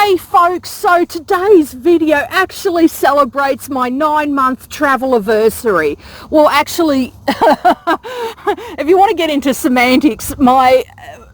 Hey folks, so today's video actually celebrates my 9-month travel anniversary. Well, actually, if you want to get into semantics, my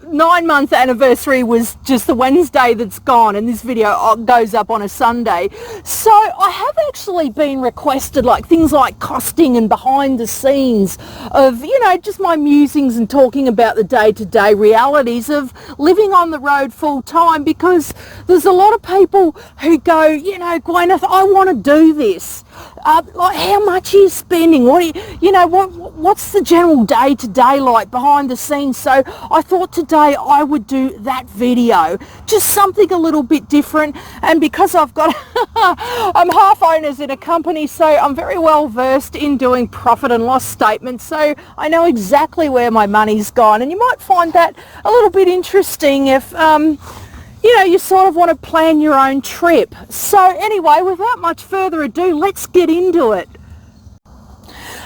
9-month anniversary was just the Wednesday that's gone, and this video goes up on a Sunday. So I have actually been requested like things like costing and behind the scenes of, you know, just my musings and talking about the day-to-day realities of living on the road full time, because there's a lot of people who go, you know, Gwyneth, I want to do this. Like, how much are you spending? What's the general day-to-day like behind the scenes? So I thought today I would do that video, just something a little bit different. And because I've got I'm half owners in a company, so I'm very well versed in doing profit and loss statements, so I know exactly where my money's gone. And you might find that a little bit interesting if you know, you sort of want to plan your own trip. So anyway, without much further ado, let's get into it.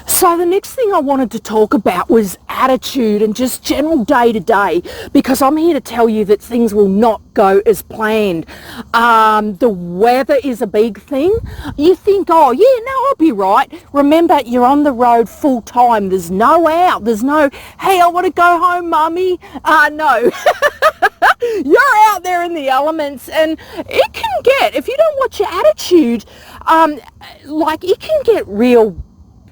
So the next thing I wanted to talk about was attitude and just general day-to-day, because I'm here to tell you that things will not go as planned. The weather is a big thing. You think, oh yeah, no, I'll be right. Remember, you're on the road full time. There's no out. There's no, hey, I want to go home, mummy. No. You're out there in the elements, and it can get, if you don't watch your attitude, like it can get real,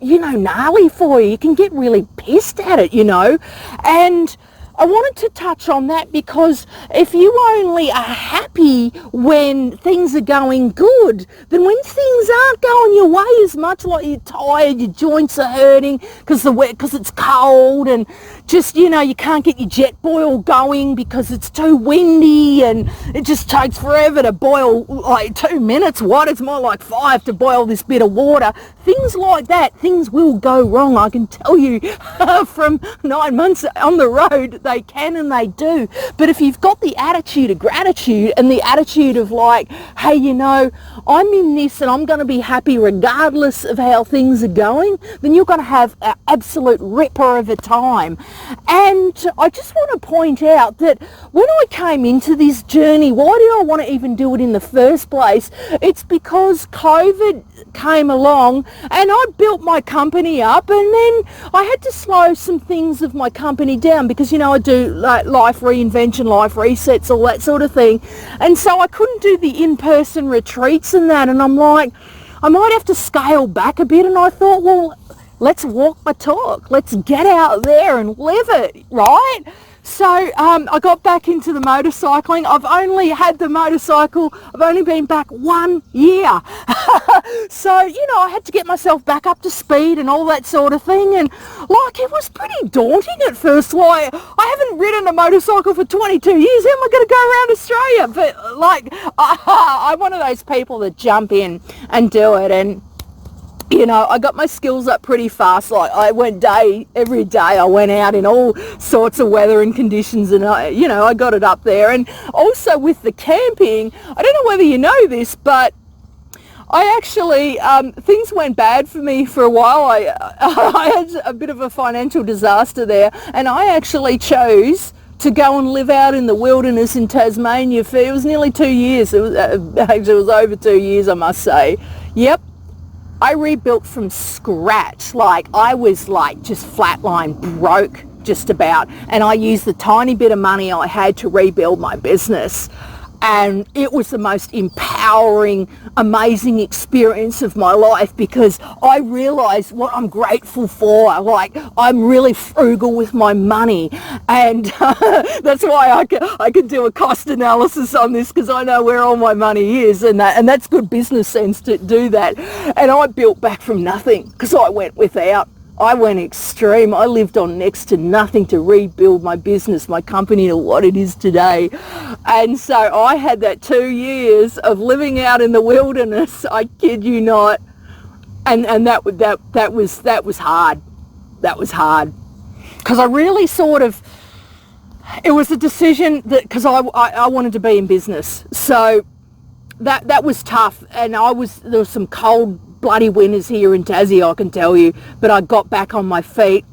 you know, gnarly for you. You can get really pissed at it, you know. And I wanted to touch on that, because if you only are happy when things are going good, then when things aren't going your way as much, like you're tired, your joints are hurting because it's cold, and just, you know, you can't get your jet boil going because it's too windy, and it just takes forever to boil, like 2 minutes. What? It's more like 5 to boil this bit of water. Things like that, things will go wrong. I can tell you from 9 months on the road, they can and they do. But if you've got the attitude of gratitude and the attitude of like, hey, you know, I'm in this and I'm going to be happy regardless of how things are going, then you're going to have an absolute ripper of a time. And I just want to point out that when I came into this journey, why did I want to even do it in the first place? It's because COVID came along and I built my company up, and then I had to slow some things of my company down because, you know, I do like life reinvention, life resets, all that sort of thing. And so I couldn't do the in-person retreats and that, and I'm like, I might have to scale back a bit. And I thought, well, let's walk my talk. Let's get out there and live it, right? So I got back into the motorcycling. I've only had the motorcycle, I've only been back 1 year. So, you know, I had to get myself back up to speed and all that sort of thing. And like, it was pretty daunting at first. Like, I haven't ridden a motorcycle for 22 years. How am I going to go around Australia? But like, I'm one of those people that jump in and do it. And you know, I got my skills up pretty fast. Like, I went every day. I went out in all sorts of weather and conditions, and I got it up there. And also with the camping, I don't know whether you know this, but I actually, things went bad for me for a while. I had a bit of a financial disaster there, and I actually chose to go and live out in the wilderness in Tasmania it was nearly 2 years. It was over 2 years, I must say. Yep. I rebuilt from scratch. Like, I was like just flatline broke just about, and I used the tiny bit of money I had to rebuild my business. And it was the most empowering, amazing experience of my life, because I realized what I'm grateful for. Like, I'm really frugal with my money, and that's why I could do a cost analysis on this, because I know where all my money is, and that's good business sense to do that. And I built back from nothing, because I went without. I went extreme. I lived on next to nothing to rebuild my business, my company, to what it is today. And so I had that 2 years of living out in the wilderness. I kid you not. And that was hard. That was hard. Because I really sort of, it was a decision that, because I wanted to be in business. So that was tough. And there was some cold bloody winters here in Tassie, I can tell you, but I got back on my feet,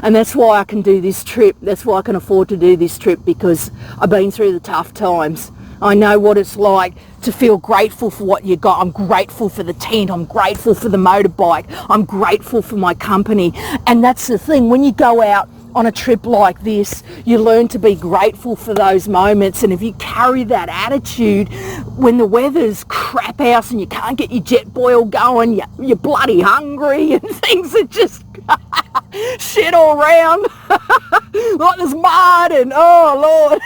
and that's why I can do this trip. That's why I can afford to do this trip, because I've been through the tough times. I know what it's like to feel grateful for what you got. I'm grateful for the tent. I'm grateful for the motorbike. I'm grateful for my company. And that's the thing. When you go out on a trip like this, you learn to be grateful for those moments. And if you carry that attitude when the weather's crap house and you can't get your jet boil going, you're bloody hungry and things are just shit all around, like there's mud and oh Lord,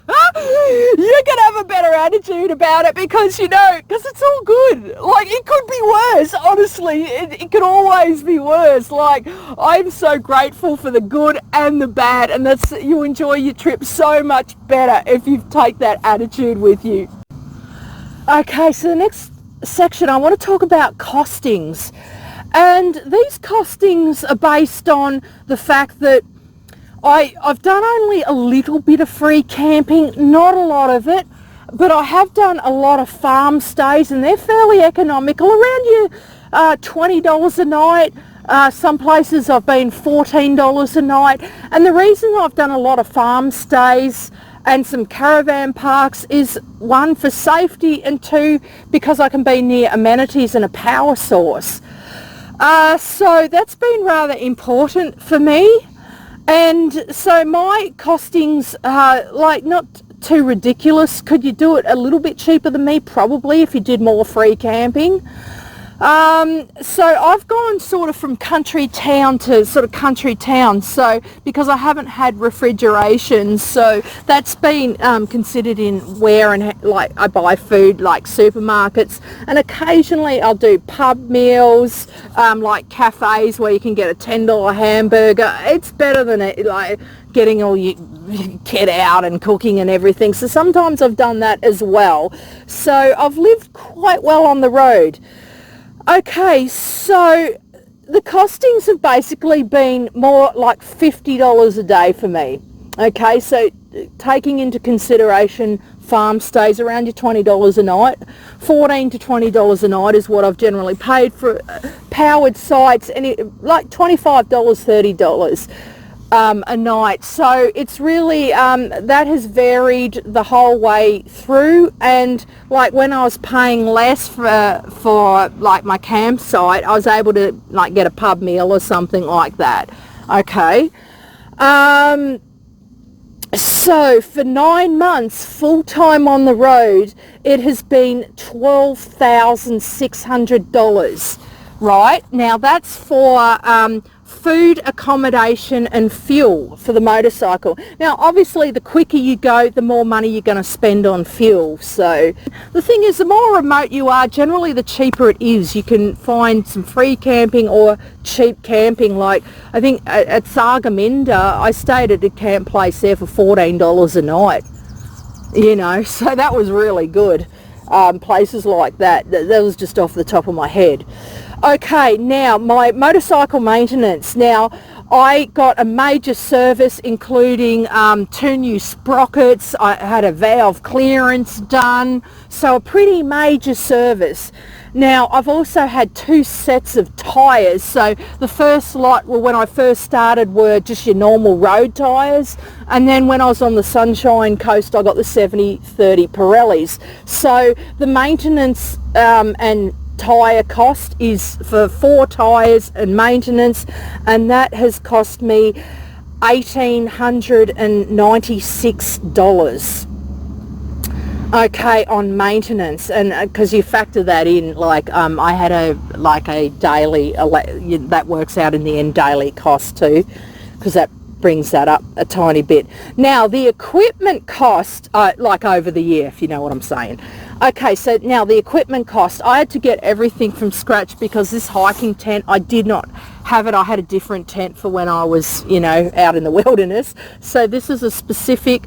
you can have a better attitude about it because it's all good. Like, it could be worse, honestly. It could always be worse. Like, I'm so grateful for the good and the bad, and you enjoy your trip so much better if you take that attitude with you. Okay, so the next section, I want to talk about costings. And these costings are based on the fact that I've done only a little bit of free camping, not a lot of it, but I have done a lot of farm stays, and they're fairly economical, around your $20 a night. Some places I've been $14 a night. And the reason I've done a lot of farm stays and some caravan parks is, one, for safety, and two, because I can be near amenities and a power source. So that's been rather important for me. And so my costings are not too ridiculous. Could you do it a little bit cheaper than me? Probably, if you did more free camping. So I've gone sort of from country town to sort of country town, so because I haven't had refrigeration, so that's been considered in where and like I buy food, like supermarkets, and occasionally I'll do pub meals, like cafes where you can get a $10 hamburger. It's better than it, like getting all your kit out and cooking and everything. So sometimes I've done that as well. So I've lived quite well on the road. Okay, so the costings have basically been more like $50 a day for me. Okay, so taking into consideration farm stays, around your $20 a night, $14 to $20 a night is what I've generally paid for powered sites, and like $25, $30 a night. So it's really that has varied the whole way through. And like when I was paying less for like my campsite, I was able to like get a pub meal or something like that. Okay, so for 9 months full time on the road, it has been $12,600. Right now, that's for food, accommodation and fuel for the motorcycle. Now obviously the quicker you go, the more money you're going to spend on fuel. So the thing is, the more remote you are, generally the cheaper it is. You can find some free camping or cheap camping. Like I think at Thargomindah, I stayed at a camp place there for $14 a night, so that was really good. Places like that was just off the top of my head. Okay, now my motorcycle maintenance. Now I got a major service, including 2 new sprockets. I had a valve clearance done, so a pretty major service. Now I've also had 2 sets of tyres. So the first lot, when I first started, were just your normal road tyres, and then when I was on the Sunshine Coast, I got the 70/30 Pirellis. So the maintenance and tyre cost is for 4 tyres and maintenance, and that has cost me $1,896. Okay, on maintenance, and because you factor that in, like I had a daily, that works out in the end daily cost too, because that brings that up a tiny bit. Now the equipment cost, like over the year, if you know what I'm saying. Okay, so now the equipment cost, I had to get everything from scratch because this hiking tent, I did not have it. I had a different tent for when I was, out in the wilderness. So this is a specific,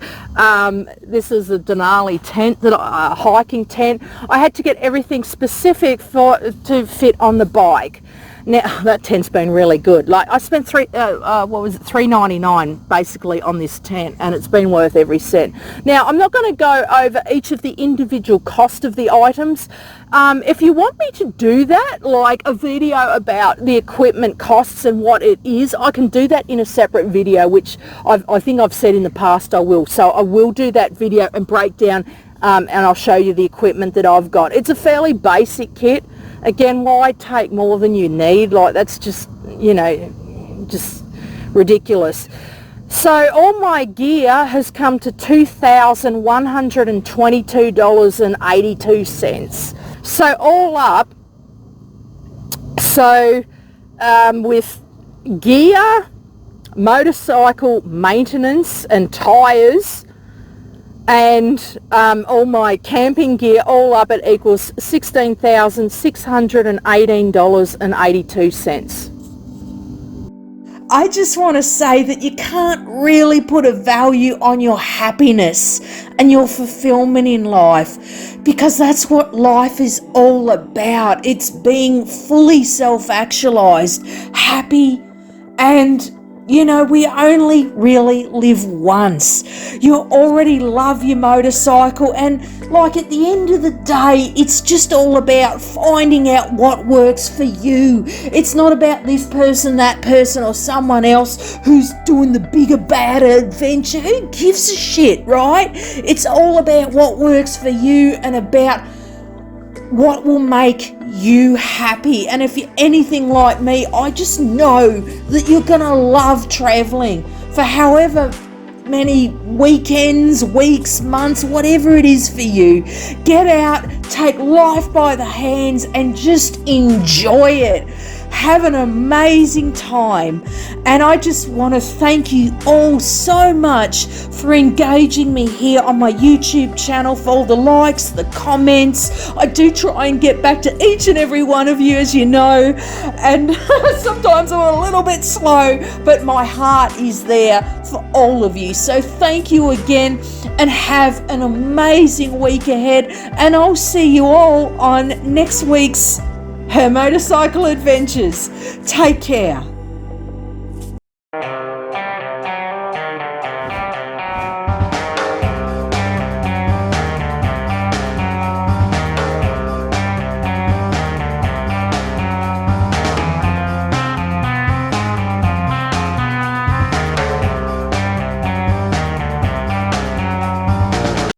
this is a Denali tent, a hiking tent. I had to get everything specific to fit on the bike. Now that tent's been really good. Like I spent $3.99 basically on this tent, and it's been worth every cent. Now I'm not going to go over each of the individual cost of the items. If you want me to do that, like a video about the equipment costs and what it is, I can do that in a separate video, which I think I've said in the past I will. So I will do that video and break down and I'll show you the equipment that I've got. It's a fairly basic kit. Again, why take more than you need? Like, that's just, you know, just ridiculous. So all my gear has come to $2,122.82. So all up, so with gear, motorcycle maintenance and tyres, and all my camping gear, all up, it equals $16,618.82. I just want to say that you can't really put a value on your happiness and your fulfillment in life, because that's what life is all about. It's being fully self-actualized, happy, and you know, we only really live once. You already love your motorcycle, and like at the end of the day, it's just all about finding out what works for you. It's not about this person, that person, or someone else who's doing the bigger, badder adventure. Who gives a shit, right? It's all about what works for you and about what will make you happy. And if you're anything like me, I just know that you're gonna love traveling for however many weekends, weeks, months, whatever it is for you. Get out, take life by the hands, and just enjoy it. Have an amazing time. And I just want to thank you all so much for engaging me here on my YouTube channel, for all the likes, the comments. I do try and get back to each and every one of you, as you know, and sometimes I'm a little bit slow, but my heart is there for all of you. So thank you again, and have an amazing week ahead, and I'll see you all on next week's Her Motorcycle Adventures. Take care.